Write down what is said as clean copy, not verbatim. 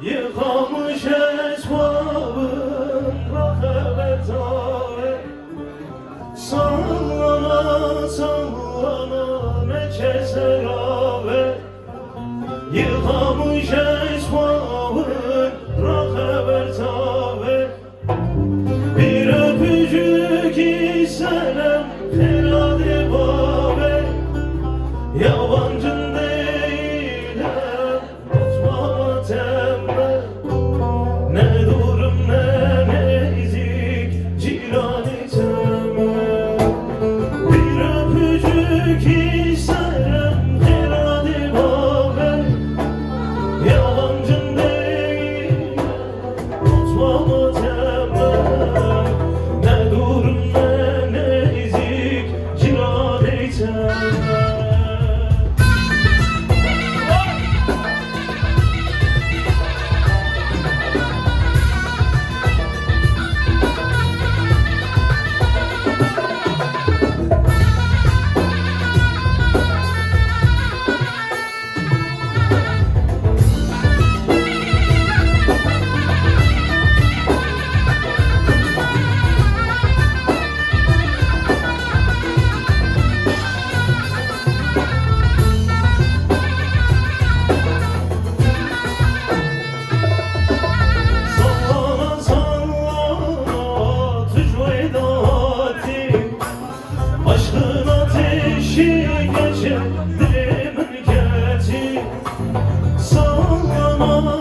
Yıkamış esbabın rahmet ağır. Sallana sallana ne keser ağır. Yıkamış esbabın rahmet ağır. Bir öpücük istemem herhalde babe. Yabancın değilim unutmama tembel. Ne durum ne nezik cirani tembel. Bir öpücük isterim herhalde babe. Yabancın değilim unutmama tembel. Ne durum ne nezik cirani tembel. Aşkın ateşi geçer dilimin keti. Sallama